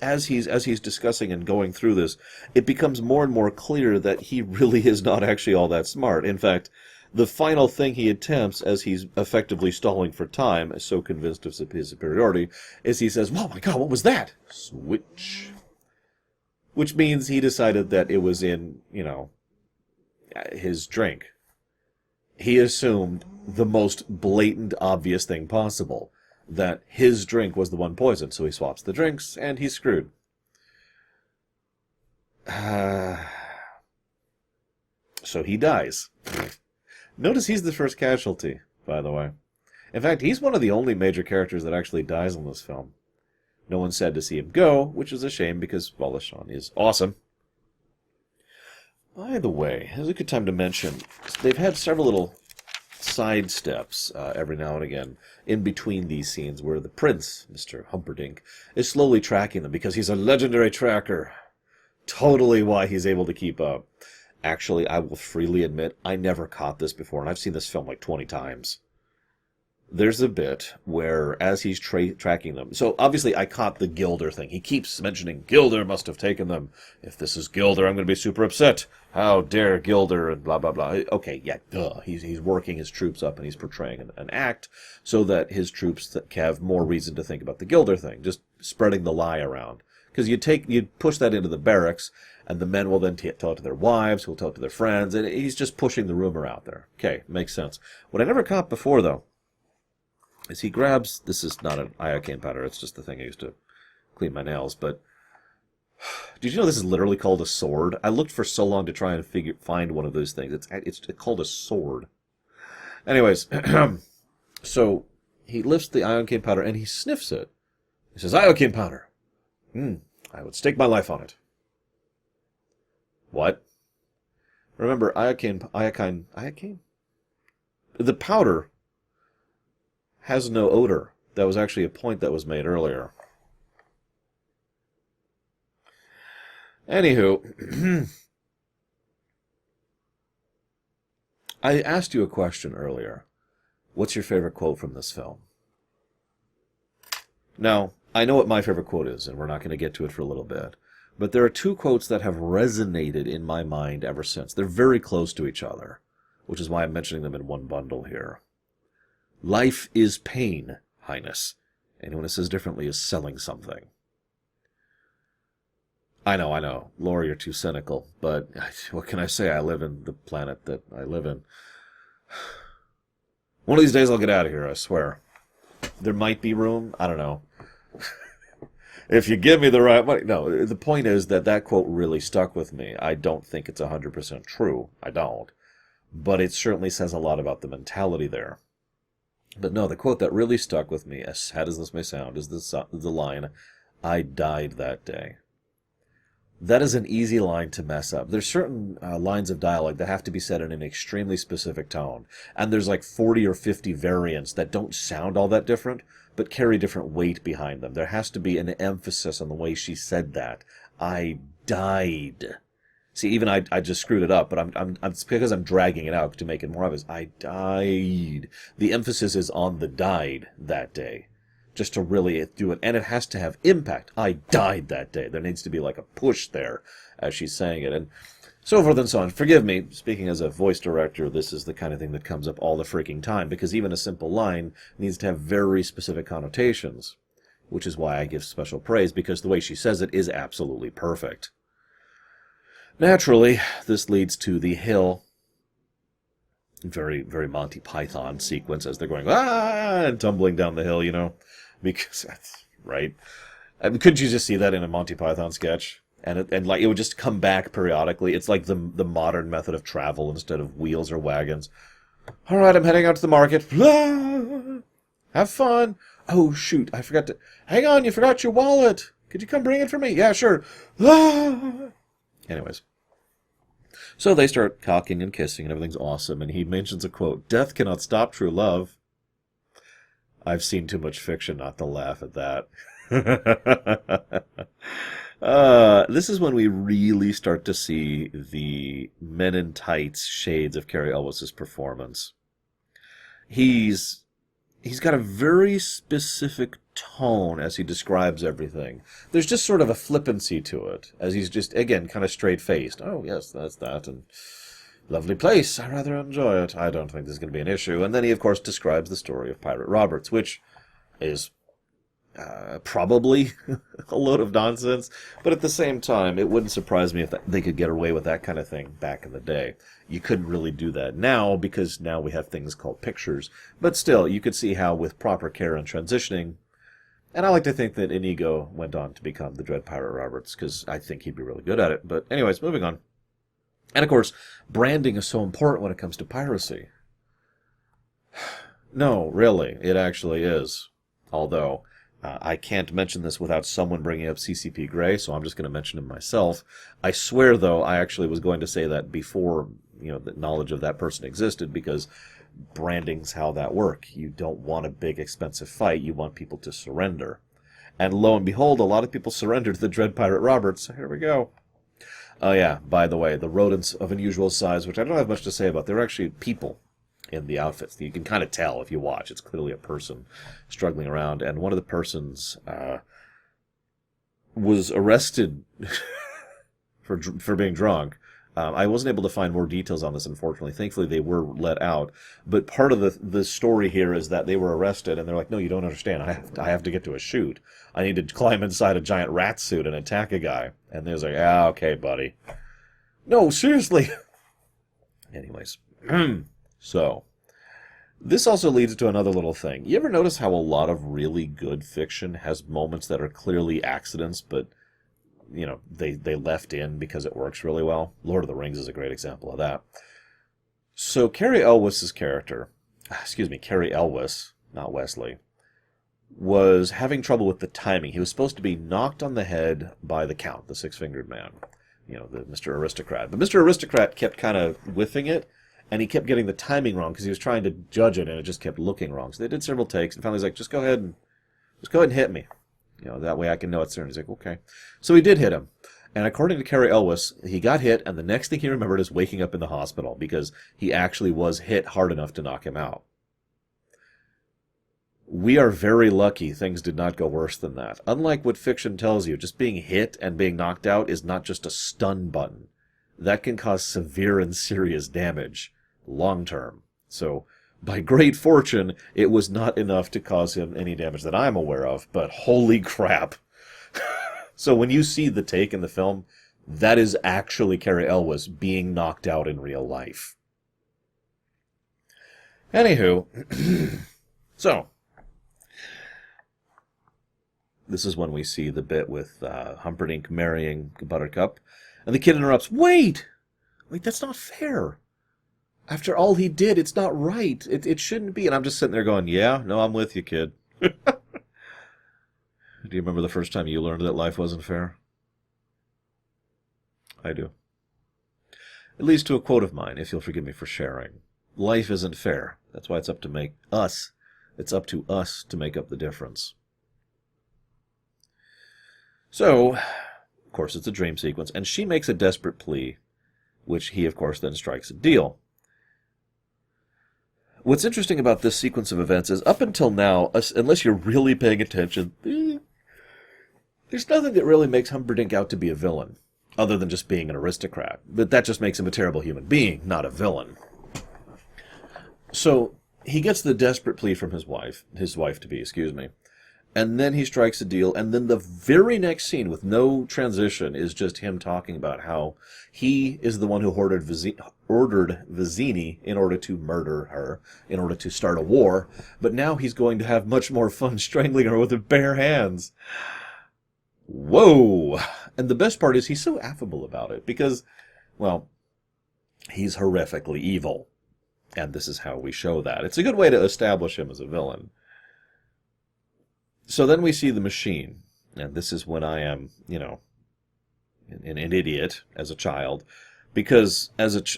as he's discussing and going through this, it becomes more and more clear that he really is not actually all that smart. In fact, the final thing he attempts, as he's effectively stalling for time, so convinced of his superiority, is he says, "Oh my God, what was that?" Switch. Which means he decided that it was in, his drink. He assumed the most blatant, obvious thing possible, that his drink was the one poisoned, so he swaps the drinks, and he's screwed. So he dies. Notice he's the first casualty, by the way. In fact, he's one of the only major characters that actually dies in this film. No one's sad to see him go, which is a shame because Wallace Shawn is awesome. By the way, here's a good time to mention, they've had several little side steps every now and again in between these scenes where the prince, Mr. Humperdinck, is slowly tracking them because he's a legendary tracker. Totally why he's able to keep up. Actually, I will freely admit, I never caught this before, and I've seen this film like 20 times. There's a bit where, as he's tracking them... So, obviously, I caught the Gilder thing. He keeps mentioning, Gilder must have taken them. If this is Gilder, I'm going to be super upset. How dare Gilder, and blah, blah, blah. Okay, yeah, duh. He's working his troops up, and he's portraying an act so that his troops have more reason to think about the Gilder thing, just spreading the lie around. Because you push that into the barracks, and the men will then tell it to their wives, who will tell it to their friends, and he's just pushing the rumor out there. Okay, makes sense. What I never caught before, though, is he grabs, this is not an iocane powder, it's just the thing I used to clean my nails, but did you know this is literally called a sword? I looked for so long to try and find one of those things. It's called a sword. Anyways, so he lifts the iocane powder and he sniffs it. He says, iocane powder. I would stake my life on it. What? Remember, iocane? The powder has no odor. That was actually a point that was made earlier. Anywho, I asked you a question earlier. What's your favorite quote from this film? Now, I know what my favorite quote is, and we're not going to get to it for a little bit. But there are two quotes that have resonated in my mind ever since. They're very close to each other, which is why I'm mentioning them in one bundle here. Life is pain, Highness. Anyone who says differently is selling something. I know. Laura, you're too cynical, but what can I say? I live in the planet that I live in. One of these days I'll get out of here, I swear. There might be room. I don't know. If you give me the right money. No, the point is that quote really stuck with me. I don't think it's 100% true. I don't. But it certainly says a lot about the mentality there. But no, the quote that really stuck with me, as sad as this may sound, is the line, I died that day. That is an easy line to mess up. There's certain lines of dialogue that have to be said in an extremely specific tone. And there's like 40 or 50 variants that don't sound all that different, but carry different weight behind them. There has to be an emphasis on the way she said that. I died. See, even I just screwed it up, but it's because I'm dragging it out to make it more obvious. I died. The emphasis is on the died that day. Just to really do it. And it has to have impact. I died that day. There needs to be like a push there as she's saying it. And so forth and so on. Forgive me, speaking as a voice director, this is the kind of thing that comes up all the freaking time. Because even a simple line needs to have very specific connotations. Which is why I give special praise, because the way she says it is absolutely perfect. Naturally, this leads to the hill. Very, very Monty Python sequence as they're going, and tumbling down the hill, Because that's right. I mean, couldn't you just see that in a Monty Python sketch? And it would just come back periodically. It's like the modern method of travel instead of wheels or wagons. All right, I'm heading out to the market. Have fun. Oh, shoot, I forgot to... Hang on, you forgot your wallet. Could you come bring it for me? Yeah, sure. Anyways. So they start cocking and kissing, and everything's awesome. And he mentions a quote, "Death cannot stop true love." I've seen too much fiction not to laugh at that. This is when we really start to see the Men in Tights shades of Cary Elwes's performance. He's got a very specific tone as he describes everything. There's just sort of a flippancy to it, as he's just, again, kind of straight-faced. Oh, yes, that's that, and lovely place. I rather enjoy it. I don't think this is going to be an issue. And then he, of course, describes the story of Pirate Roberts, which is probably a load of nonsense, but at the same time, it wouldn't surprise me if they could get away with that kind of thing back in the day. You couldn't really do that now, because now we have things called pictures, but still, you could see how with proper care and transitioning, and I like to think that Inigo went on to become the Dread Pirate Roberts, because I think he'd be really good at it. But anyways, moving on. And of course, branding is so important when it comes to piracy. No, really, it actually is. Although, I can't mention this without someone bringing up CCP Grey, so I'm just going to mention him myself. I swear, though, I actually was going to say that before, the knowledge of that person existed, because branding's how that works. You don't want a big, expensive fight. You want people to surrender. And lo and behold, a lot of people surrendered to the Dread Pirate Roberts. So here we go. Oh, yeah, by the way, the rodents of unusual size, which I don't have much to say about, they're actually people in the outfits. You can kind of tell if you watch. It's clearly a person struggling around. And one of the persons was arrested for being drunk. I wasn't able to find more details on this, unfortunately. Thankfully, they were let out. But part of the story here is that they were arrested, and they're like, no, you don't understand. I have to get to a shoot. I need to climb inside a giant rat suit and attack a guy. And they're like, okay, buddy. No, seriously. Anyways. So, this also leads to another little thing. You ever notice how a lot of really good fiction has moments that are clearly accidents, but, they left in because it works really well? Lord of the Rings is a great example of that. So, Cary Elwes's character, Cary Elwes, not Wesley, was having trouble with the timing. He was supposed to be knocked on the head by the Count, the six-fingered man, the Mr. Aristocrat. But Mr. Aristocrat kept kind of whiffing it, and he kept getting the timing wrong because he was trying to judge it, and it just kept looking wrong. So they did several takes, and finally he's like, just go ahead and hit me. That way I can know it's there. And he's like, okay. So he did hit him. And according to Cary Elwes, he got hit, and the next thing he remembered is waking up in the hospital because he actually was hit hard enough to knock him out. We are very lucky things did not go worse than that. Unlike what fiction tells you, just being hit and being knocked out is not just a stun button. That can cause severe and serious damage long term. So, by great fortune, it was not enough to cause him any damage that I'm aware of, but holy crap. So when you see the take in the film, that is actually Cary Elwes being knocked out in real life. Anywho, so, this is when we see the bit with Humperdinck marrying Buttercup, and the kid interrupts, Wait, that's not fair. After all he did, it's not right. It shouldn't be. And I'm just sitting there going, yeah, no, I'm with you, kid. Do you remember the first time you learned that life wasn't fair? I do. It leads to a quote of mine, if you'll forgive me for sharing. Life isn't fair. That's why it's up to us. It's up to us to make up the difference. So, of course, it's a dream sequence, and she makes a desperate plea, which he, of course, then strikes a deal. What's interesting about this sequence of events is up until now, unless you're really paying attention, there's nothing that really makes Humperdinck out to be a villain, other than just being an aristocrat. But that just makes him a terrible human being, not a villain. So, he gets the desperate plea from his wife to be, and then he strikes a deal, and then the very next scene, with no transition, is just him talking about how he is the one who ordered Vizzini in order to murder her, in order to start a war, but now he's going to have much more fun strangling her with his bare hands. Whoa! And the best part is he's so affable about it, because, well, he's horrifically evil, and this is how we show that. It's a good way to establish him as a villain. So then we see the machine, and this is when I am, an idiot as a child, because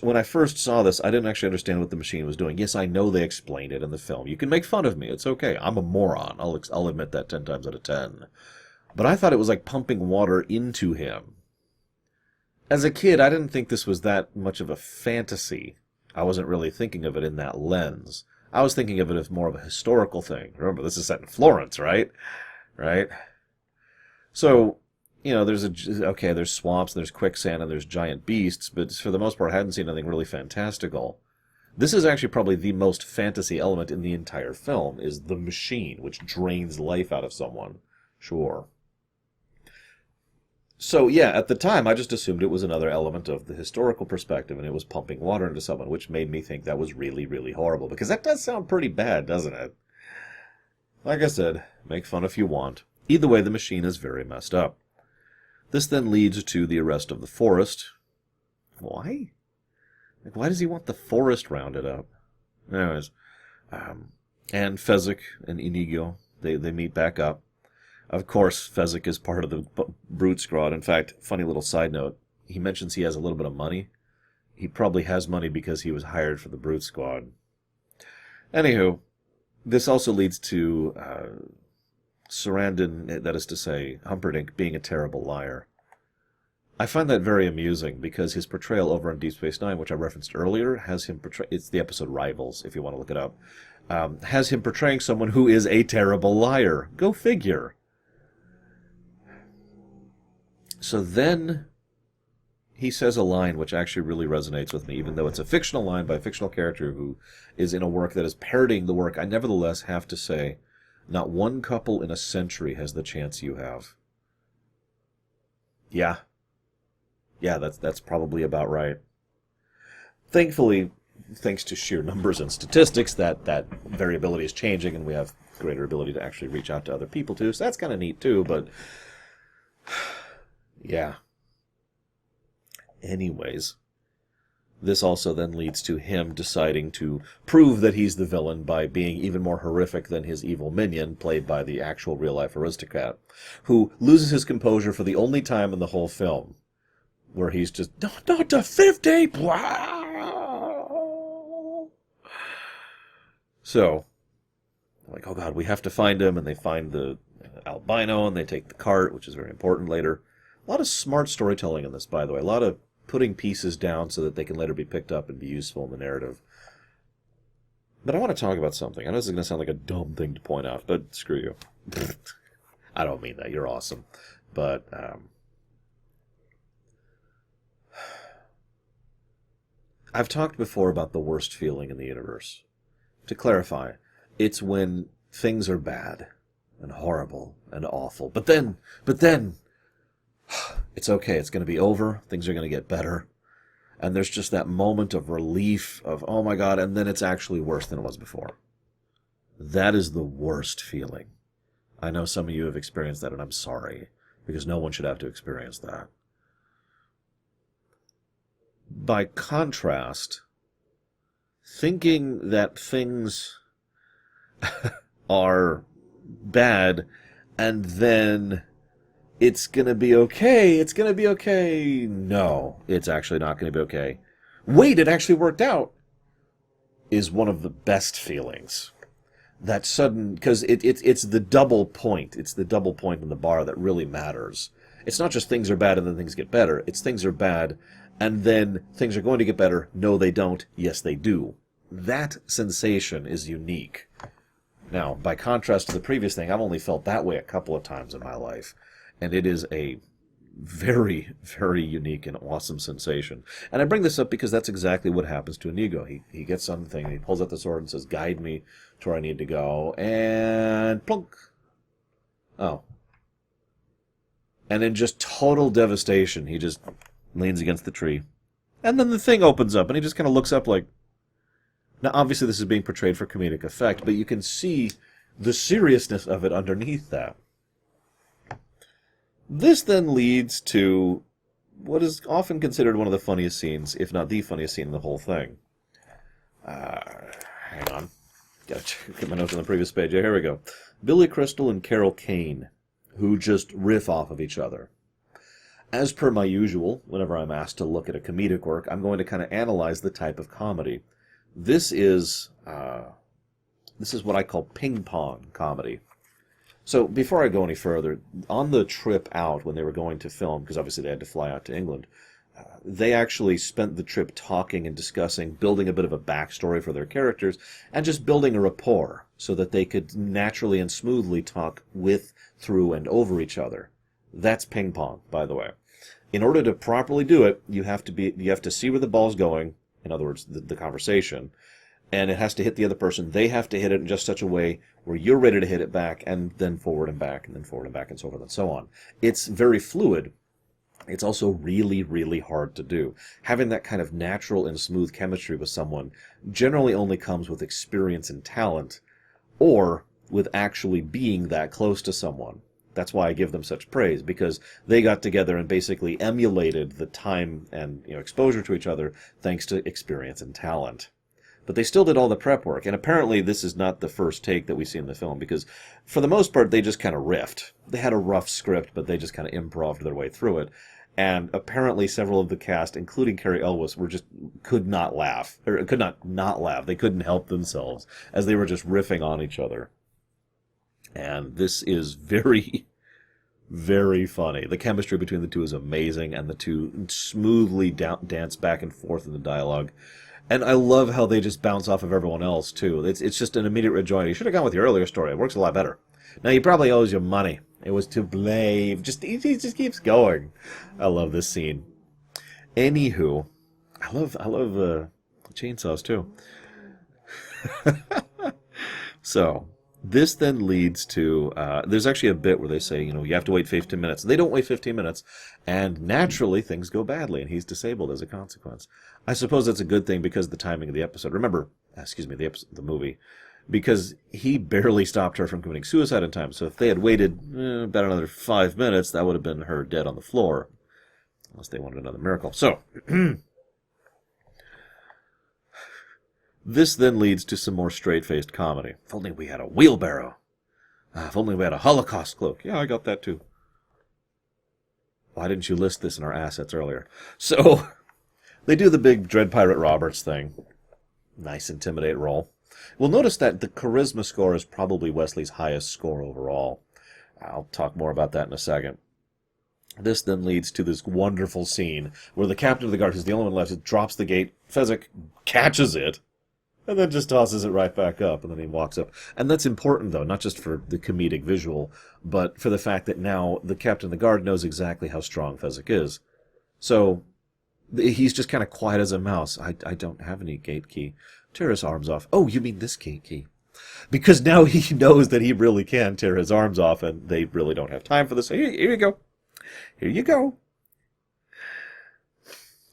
when I first saw this, I didn't actually understand what the machine was doing. Yes, I know they explained it in the film. You can make fun of me. It's okay. I'm a moron. I'll admit that 10 times out of 10. But I thought it was like pumping water into him. As a kid, I didn't think this was that much of a fantasy. I wasn't really thinking of it in that lens. I was thinking of it as more of a historical thing. Remember, this is set in Florence, right? Right? So, there's swamps, there's quicksand, and there's giant beasts, but for the most part, I hadn't seen anything really fantastical. This is actually probably the most fantasy element in the entire film, is the machine, which drains life out of someone. Sure. So, yeah, at the time, I just assumed it was another element of the historical perspective, and it was pumping water into someone, which made me think that was really, really horrible, because that does sound pretty bad, doesn't it? Like I said, make fun if you want. Either way, the machine is very messed up. This then leads to the arrest of the forest. Why? Like, why does he want the forest rounded up? Anyways, and Fezzik and Inigo, they meet back up. Of course, Fezzik is part of the Brute Squad. In fact, funny little side note, he mentions he has a little bit of money. He probably has money because he was hired for the Brute Squad. Anywho, this also leads to Sarandon, that is to say, Humperdinck, being a terrible liar. I find that very amusing because his portrayal over on Deep Space Nine, which I referenced earlier, has him portray. It's the episode Rivals, if you want to look it up. Has him portraying someone who is a terrible liar. Go figure. So then he says a line which actually really resonates with me, even though it's a fictional line by a fictional character who is in a work that is parodying the work. I nevertheless have to say, not one couple in a century has the chance you have. Yeah, that's probably about right. Thankfully, thanks to sheer numbers and statistics, that variability is changing, and we have greater ability to actually reach out to other people too. So that's kind of neat too. But yeah. Anyways, this also then leads to him deciding to prove that he's the villain by being even more horrific than his evil minion, played by the actual real-life aristocrat, who loses his composure for the only time in the whole film, where he's just, not to 50! So, like, oh god, we have to find him, and they find the albino, and they take the cart, which is very important later. A lot of smart storytelling in this, by the way. A lot of putting pieces down so that they can later be picked up and be useful in the narrative. But I want to talk about something. I know this is going to sound like a dumb thing to point out, but screw you. I don't mean that. You're awesome. But I've talked before about the worst feeling in the universe. To clarify, it's when things are bad and horrible and awful. But then, it's okay, it's going to be over, things are going to get better, and there's just that moment of relief of, oh my god, and then it's actually worse than it was before. That is the worst feeling. I know some of you have experienced that, and I'm sorry, because no one should have to experience that. By contrast, thinking that things are bad, and then it's going to be okay. No, it's actually not going to be okay. Wait, it actually worked out, is one of the best feelings. That sudden, because it's the double point. It's the double point in the bar that really matters. It's not just things are bad and then things get better. It's things are bad and then things are going to get better. No, they don't. Yes, they do. That sensation is unique. Now, by contrast to the previous thing, I've only felt that way a couple of times in my life. And it is a very, very unique and awesome sensation. And I bring this up because that's exactly what happens to Inigo. He gets something, he pulls out the sword and says, guide me to where I need to go, and plunk. Oh. And in just total devastation, he just leans against the tree. And then the thing opens up, and he just kind of looks up like... Now, obviously this is being portrayed for comedic effect, but you can see the seriousness of it underneath that. This then leads to what is often considered one of the funniest scenes, if not the funniest scene in the whole thing. Hang on. Gotta get my notes on the previous page. Yeah, here we go. Billy Crystal and Carol Kane, who just riff off of each other. As per my usual, whenever I'm asked to look at a comedic work, I'm going to kind of analyze the type of comedy. This is what I call ping-pong comedy. So before I go any further, on the trip out when they were going to film, because obviously they had to fly out to England, they actually spent the trip talking and discussing, building a bit of a backstory for their characters, and just building a rapport so that they could naturally and smoothly talk with, through, and over each other. That's ping pong, by the way. In order to properly do it, you have to see where the ball's going, in other words, the conversation, and it has to hit the other person. They have to hit it in just such a way where you're ready to hit it back, and then forward and back, and then forward and back, and so forth and so on. It's very fluid. It's also really, really hard to do. Having that kind of natural and smooth chemistry with someone generally only comes with experience and talent, or with actually being that close to someone. That's why I give them such praise, because they got together and basically emulated the time and exposure to each other thanks to experience and talent. But they still did all the prep work, and apparently this is not the first take that we see in the film, because for the most part they just kind of riffed. They had a rough script, but they just kind of improv'd their way through it. And apparently several of the cast, including Carrie Elwes, could not laugh. Or could not laugh. They couldn't help themselves as they were just riffing on each other. And this is very, very funny. The chemistry between the two is amazing, and the two smoothly dance back and forth in the dialogue. And I love how they just bounce off of everyone else, too. It's just an immediate rejoinder. You should have gone with your earlier story. It works a lot better. Now, he probably owes you money. It was to blame. He just keeps going. I love this scene. Anywho, I love chainsaws, too. So, this then leads to, there's actually a bit where they say, you have to wait 15 minutes. They don't wait 15 minutes, and naturally things go badly, and he's disabled as a consequence. I suppose that's a good thing because of the timing of the episode. Remember, the movie, because he barely stopped her from committing suicide in time. So if they had waited about another 5 minutes, that would have been her dead on the floor, unless they wanted another miracle. So, this then leads to some more straight-faced comedy. If only we had a wheelbarrow. If only we had a Holocaust cloak. Yeah, I got that too. Why didn't you list this in our assets earlier? So, they do the big Dread Pirate Roberts thing. Nice Intimidate roll. We'll notice that the charisma score is probably Wesley's highest score overall. I'll talk more about that in a second. This then leads to this wonderful scene where the captain of the guard, who's the only one left, drops the gate. Fezzik catches it, and then just tosses it right back up, and then he walks up. And that's important, though, not just for the comedic visual, but for the fact that now the captain of the guard knows exactly how strong Fezzik is. So he's just kind of quiet as a mouse. I don't have any gate key. Tear his arms off. Oh, you mean this gate key. Because now he knows that he really can tear his arms off, and they really don't have time for this. Here you go. Here you go.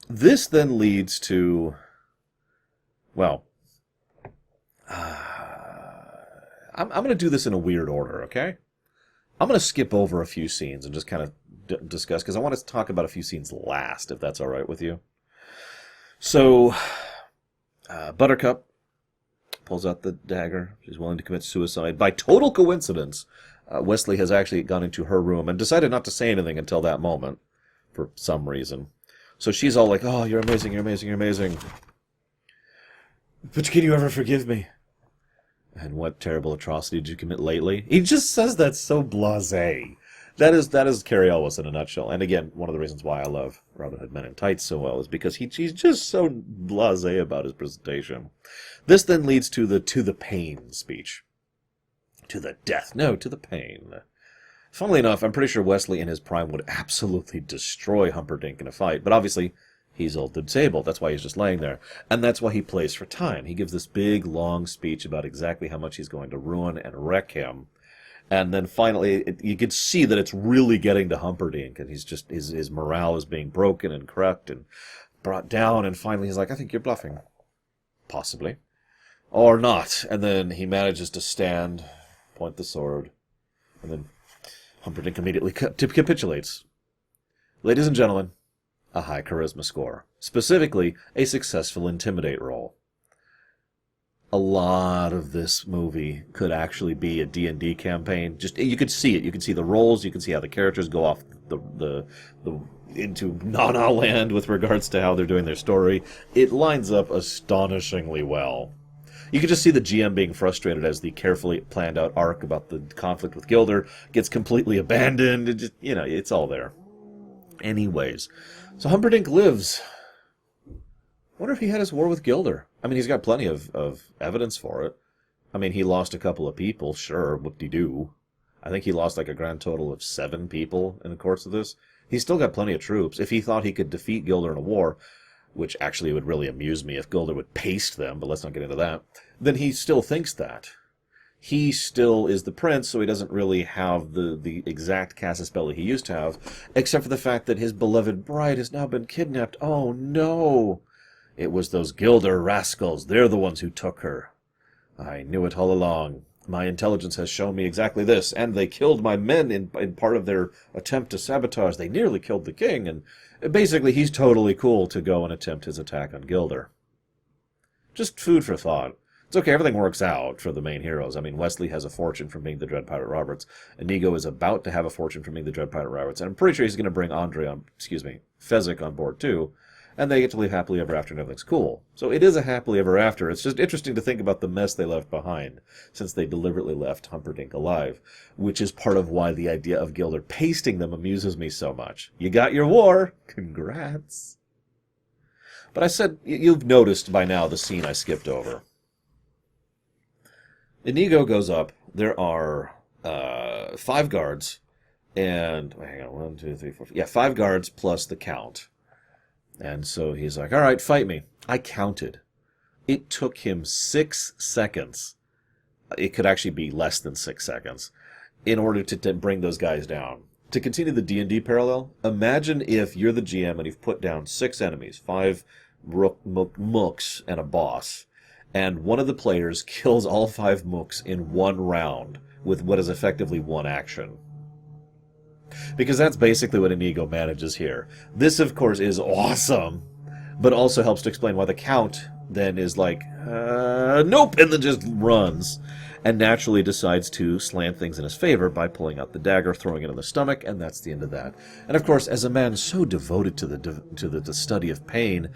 This then leads to, well, I'm going to do this in a weird order, okay? I'm going to skip over a few scenes and just kind of discuss, because I want to talk about a few scenes last, if that's all right with you. So, Buttercup pulls out the dagger. She's willing to commit suicide. By total coincidence, Wesley has actually gone into her room and decided not to say anything until that moment, for some reason. So she's all like, oh, you're amazing, you're amazing, you're amazing. But can you ever forgive me? And what terrible atrocity did you commit lately? He just says that so blasé. That is Carrie Elwes in a nutshell. And again, one of the reasons why I love Robin Hood Men in Tights so well is because he's just so blasé about his presentation. This then leads to the pain speech. To the death. No, to the pain. Funnily enough, I'm pretty sure Wesley in his prime would absolutely destroy Humperdinck in a fight. But obviously, he's all disabled. That's why he's just laying there. And that's why he plays for time. He gives this big, long speech about exactly how much he's going to ruin and wreck him. And then finally, you can see that it's really getting to Humperdinck, and he's just his morale is being broken and cracked and brought down. And finally, he's like, "I think you're bluffing, possibly, or not." And then he manages to stand, point the sword, and then Humperdinck immediately capitulates. Ladies and gentlemen, a high charisma score, specifically a successful Intimidate roll. A lot of this movie could actually be a D&D campaign. Just you could see it. You can see the roles. You can see how the characters go off the into Nana land with regards to how they're doing their story. It lines up astonishingly well. You could just see the GM being frustrated as the carefully planned out arc about the conflict with Gilder gets completely abandoned. It just, it's all there. Anyways, so Humperdinck lives. Wonder if he had his war with Gilder. I mean, he's got plenty of evidence for it. I mean, he lost a couple of people, sure, whoop-de-doo. I think he lost like a grand total of 7 people in the course of this. He's still got plenty of troops. If he thought he could defeat Gilder in a war, which actually would really amuse me if Gilder would paste them, but let's not get into that, then he still thinks that. He still is the prince, so he doesn't really have the exact casus belli he used to have, except for the fact that his beloved bride has now been kidnapped. Oh, no! It was those Gilder rascals. They're the ones who took her. I knew it all along. My intelligence has shown me exactly this, and they killed my men in part of their attempt to sabotage. They nearly killed the king, and basically he's totally cool to go and attempt his attack on Gilder. Just food for thought. It's okay, everything works out for the main heroes. I mean, Wesley has a fortune from being the Dread Pirate Roberts. Inigo is about to have a fortune from being the Dread Pirate Roberts, and I'm pretty sure he's going to bring Fezzik on board too. And they get to live happily ever after and everything's cool. So it is a happily ever after. It's just interesting to think about the mess they left behind, since they deliberately left Humperdinck alive, which is part of why the idea of Gilder pasting them amuses me so much. You got your war! Congrats! But I said, you've noticed by now the scene I skipped over. Inigo goes up. There are 5 guards, and hang on, 1, 2, 3, 4, 5. 5 guards plus the count. And so he's like, all right, fight me. I counted. It took him 6 seconds. It could actually be less than 6 seconds in order to bring those guys down. To continue the D&D parallel, imagine if you're the GM and you've put down 6 enemies, 5 mooks and a boss, and one of the players kills all 5 mooks in 1 round with what is effectively 1 action. Because that's basically what Inigo manages here. This, of course, is awesome, but also helps to explain why the Count then is like, nope, and then just runs, and naturally decides to slant things in his favor by pulling out the dagger, throwing it in the stomach, and that's the end of that. And of course, as a man so devoted to the study of pain,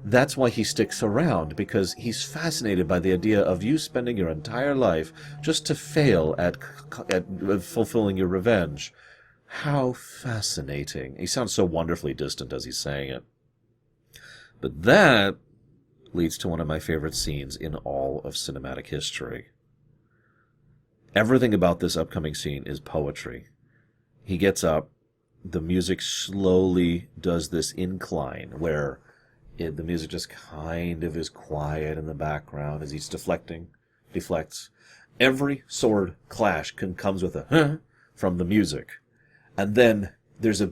that's why he sticks around, because he's fascinated by the idea of you spending your entire life just to fail at fulfilling your revenge. How fascinating. He sounds so wonderfully distant as he's saying it. But that leads to one of my favorite scenes in all of cinematic history. Everything about this upcoming scene is poetry. He gets up, the music slowly does this incline where the music just kind of is quiet in the background as he's deflects. Every sword clash comes with a huh from the music. And then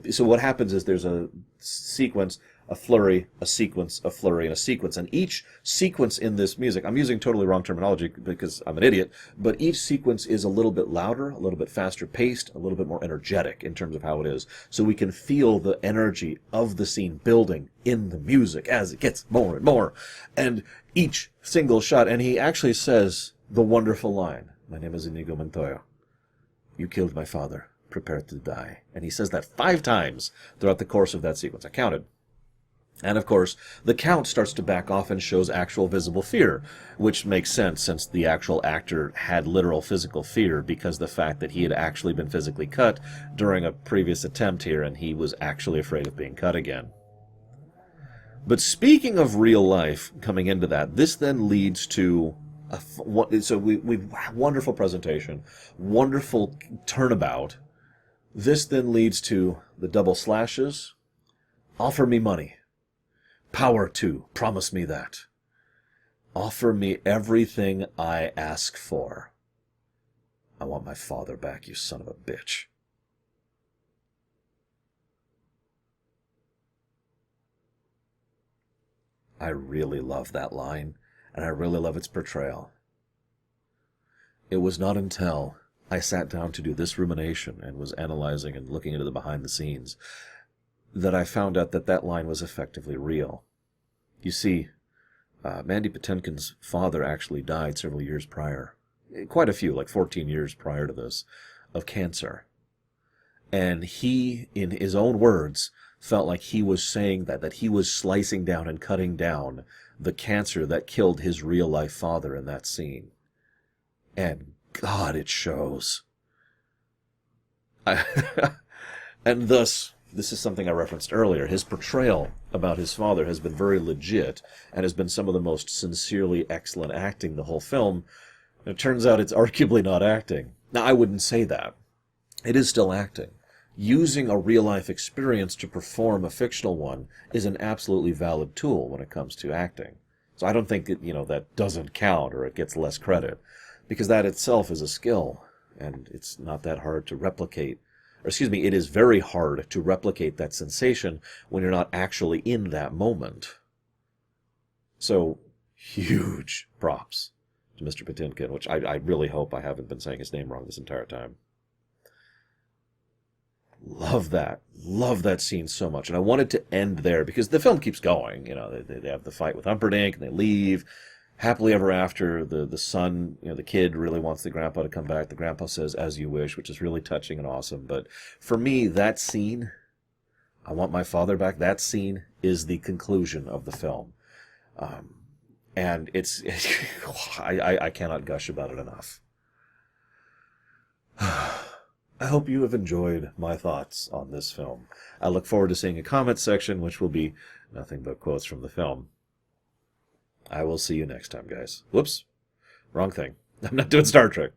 so what happens is there's a sequence, a flurry, a sequence, a flurry, and a sequence. And each sequence in this music, I'm using totally wrong terminology because I'm an idiot, but each sequence is a little bit louder, a little bit faster paced, a little bit more energetic in terms of how it is. So we can feel the energy of the scene building in the music as it gets more and more. And each single shot, and he actually says the wonderful line, "My name is Inigo Montoya. You killed my father. Prepare to die." And he says that 5 times throughout the course of that sequence. I counted. And of course, the Count starts to back off and shows actual visible fear, which makes sense since the actual actor had literal physical fear because the fact that he had actually been physically cut during a previous attempt here and he was actually afraid of being cut again. But speaking of real life coming into that, this then leads to we've wonderful presentation, wonderful turnabout. This then leads to the double slashes. Offer me money. Power too. Promise me that. Offer me everything I ask for. I want my father back, you son of a bitch. I really love that line, and I really love its portrayal. It was not until I sat down to do this rumination and was analyzing and looking into the behind the scenes that I found out that line was effectively real. You see, Mandy Patinkin's father actually died several years prior. Quite a few, like 14 years prior to this, of cancer. And he, in his own words, felt like he was saying that he was slicing down and cutting down the cancer that killed his real-life father in that scene. And God, it shows. And thus, this is something I referenced earlier, his portrayal about his father has been very legit and has been some of the most sincerely excellent acting the whole film. And it turns out it's arguably not acting. Now, I wouldn't say that. It is still acting. Using a real-life experience to perform a fictional one is an absolutely valid tool when it comes to acting. So I don't think that doesn't count or it gets less credit, because that itself is a skill, and it's not that hard to replicate. Or excuse me, it is very hard to replicate that sensation when you're not actually in that moment. So, huge props to Mr. Patinkin, which I really hope I haven't been saying his name wrong this entire time. Love that. Love that scene so much. And I wanted to end there because the film keeps going. They have the fight with Humperdinck and they leave. Happily ever after, the son, the kid really wants the grandpa to come back. The grandpa says, "As you wish," which is really touching and awesome. But for me, that scene, "I want my father back," that scene is the conclusion of the film. And I cannot gush about it enough. I hope you have enjoyed my thoughts on this film. I look forward to seeing a comment section, which will be nothing but quotes from the film. I will see you next time, guys. Whoops. Wrong thing. I'm not doing Star Trek.